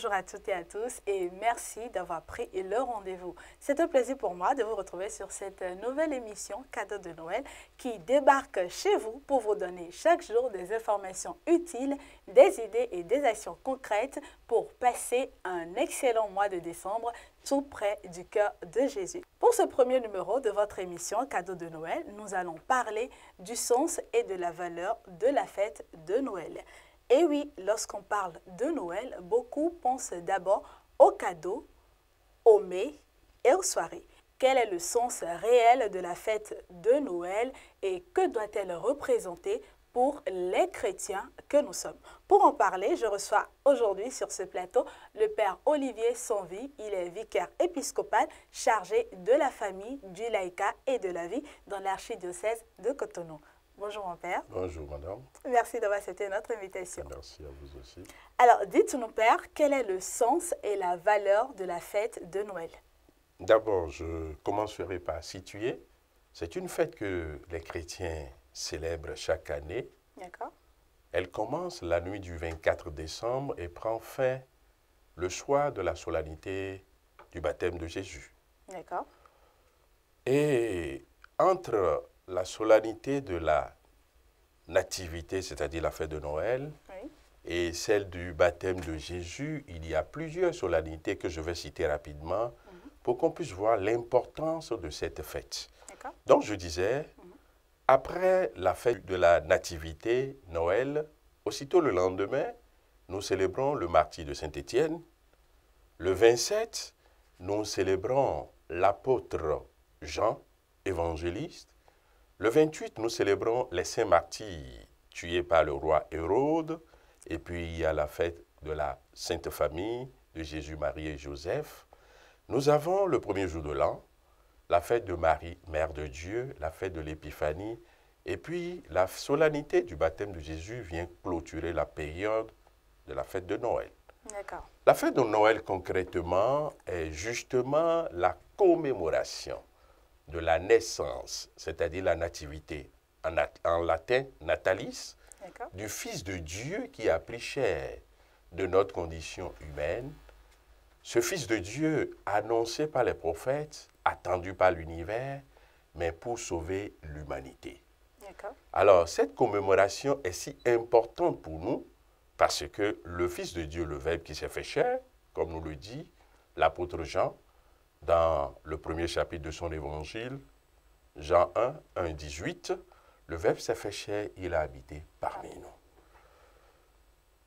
bonjour à toutes et à tous et merci d'avoir pris le rendez-vous. C'est un plaisir pour moi de vous retrouver sur cette nouvelle émission Cadeau de Noël qui débarque chez vous pour vous donner chaque jour des informations utiles, des idées et des actions concrètes pour passer un excellent mois de décembre tout près du cœur de Jésus. Pour ce premier numéro de votre émission Cadeau de Noël, nous allons parler du sens et de la valeur de la fête de Noël. Et oui, lorsqu'on parle de Noël, beaucoup pensent d'abord aux cadeaux, aux mets et aux soirées. Quel est le sens réel de la fête de Noël et que doit-elle représenter pour les chrétiens que nous sommes? Pour en parler, je reçois aujourd'hui sur ce plateau le Père Olivier Sanvi. Il est vicaire épiscopal chargé de la famille, du laïcat et de la vie dans l'archidiocèse de Cotonou. Bonjour mon Père. Bonjour Madame. Merci d'avoir accepté notre invitation. Merci à vous aussi. Alors, dites-nous Père, quel est le sens et la valeur de la fête de Noël? D'abord, je commencerai par situer. C'est une fête que les chrétiens célèbrent chaque année. D'accord. Elle commence la nuit du 24 décembre et prend fin le soir de la solennité du baptême de Jésus. D'accord. Et entre la solennité de la nativité, c'est-à-dire la fête de Noël, Oui. et celle du baptême de Jésus, il y a plusieurs solennités que je vais citer rapidement pour qu'on puisse voir l'importance de cette fête. D'accord. Donc je disais, après la fête de la nativité, Noël, aussitôt le lendemain, nous célébrons le martyre de Saint-Étienne. Le 27, nous célébrons l'apôtre Jean, évangéliste. Le 28, nous célébrons les saints martyrs tués par le roi Hérode. Et puis, il y a la fête de la Sainte Famille de Jésus, Marie et Joseph. Nous avons le premier jour de l'an, la fête de Marie, Mère de Dieu, la fête de l'Épiphanie. Et puis, la solennité du baptême de Jésus vient clôturer la période de la fête de Noël. D'accord. La fête de Noël, concrètement, est justement la commémoration de la naissance, c'est-à-dire la nativité, en latin natalis, du Fils de Dieu qui a pris chair de notre condition humaine. Ce Fils de Dieu annoncé par les prophètes, attendu par l'univers, mais pour sauver l'humanité. Alors, cette commémoration est si importante pour nous parce que le Fils de Dieu, le Verbe qui s'est fait chair, comme nous le dit l'apôtre Jean, dans le premier chapitre de son évangile, Jean 1, 18, le Verbe s'est fait chair, il a habité parmi nous.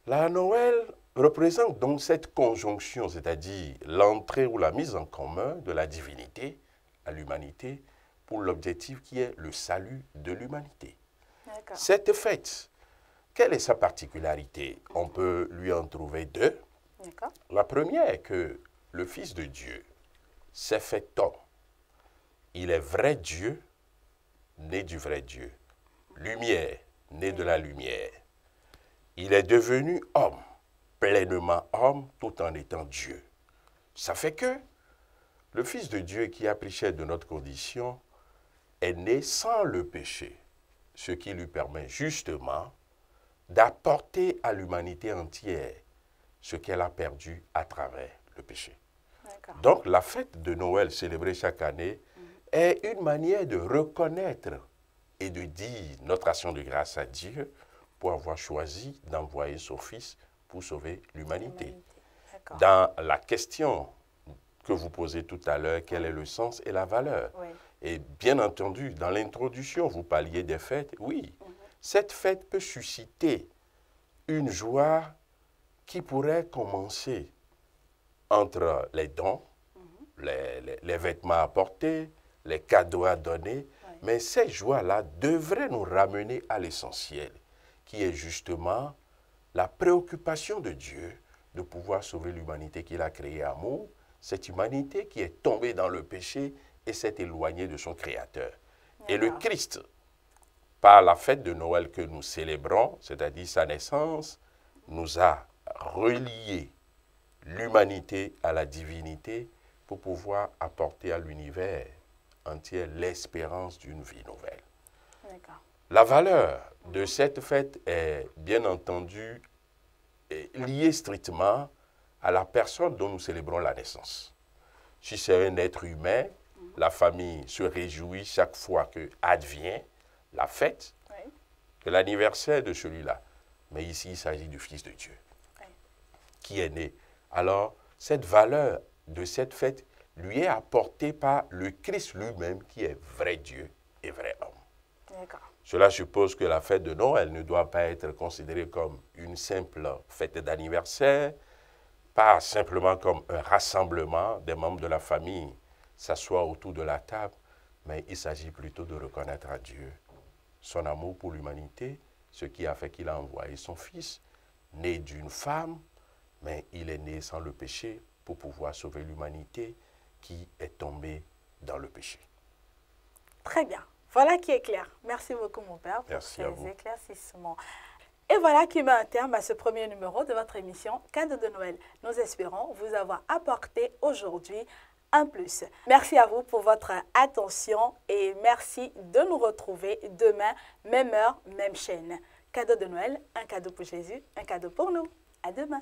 La Noël représente donc cette conjonction, c'est-à-dire l'entrée ou la mise en commun de la divinité à l'humanité pour l'objectif qui est le salut de l'humanité. Cette fête, quelle est sa particularité? On peut lui en trouver deux. La première est que le Fils de Dieu s'est fait homme. Il est vrai Dieu, né du vrai Dieu. Lumière, né de la lumière. Il est devenu homme, pleinement homme, tout en étant Dieu. Ça fait que le Fils de Dieu qui a pris chair de notre condition est né sans le péché, ce qui lui permet justement d'apporter à l'humanité entière ce qu'elle a perdu à travers le péché. Donc la fête de Noël célébrée chaque année est une manière de reconnaître et de dire notre action de grâce à Dieu pour avoir choisi d'envoyer son Fils pour sauver l'humanité. Dans la question que vous posez tout à l'heure, quel est le sens et la valeur? Et bien entendu, dans l'introduction, vous parliez des fêtes. Oui, cette fête peut susciter une joie qui pourrait commencer entre les dons, les vêtements à porter, les cadeaux à donner. Mais ces joies-là devraient nous ramener à l'essentiel, qui est justement la préoccupation de Dieu de pouvoir sauver l'humanité qu'il a créée à amour, cette humanité qui est tombée dans le péché et s'est éloignée de son Créateur. Et le Christ, par la fête de Noël que nous célébrons, c'est-à-dire sa naissance, nous a relié l'humanité à la divinité pour pouvoir apporter à l'univers entier l'espérance d'une vie nouvelle. La valeur de cette fête est bien entendu liée strictement à la personne dont nous célébrons la naissance. Si c'est un être humain, la famille se réjouit chaque fois que advient la fête, de l'anniversaire de celui-là. Mais ici, il s'agit du Fils de Dieu qui est né. Alors, cette valeur de cette fête lui est apportée par le Christ lui-même qui est vrai Dieu et vrai homme. Cela suppose que la fête de Noël ne doit pas être considérée comme une simple fête d'anniversaire, pas simplement comme un rassemblement des membres de la famille s'assoient autour de la table, mais il s'agit plutôt de reconnaître à Dieu son amour pour l'humanité, ce qui a fait qu'il a envoyé son Fils, né d'une femme, mais il est né sans le péché pour pouvoir sauver l'humanité qui est tombée dans le péché. Très bien. Voilà qui est clair. Merci beaucoup, mon père, pour Merci à vous. ces éclaircissements. Et voilà qui met un terme à ce premier numéro de votre émission Cadeau de Noël. Nous espérons vous avoir apporté aujourd'hui un plus. Merci à vous pour votre attention et merci de nous retrouver demain, même heure, même chaîne. Cadeau de Noël, un cadeau pour Jésus, un cadeau pour nous. À demain.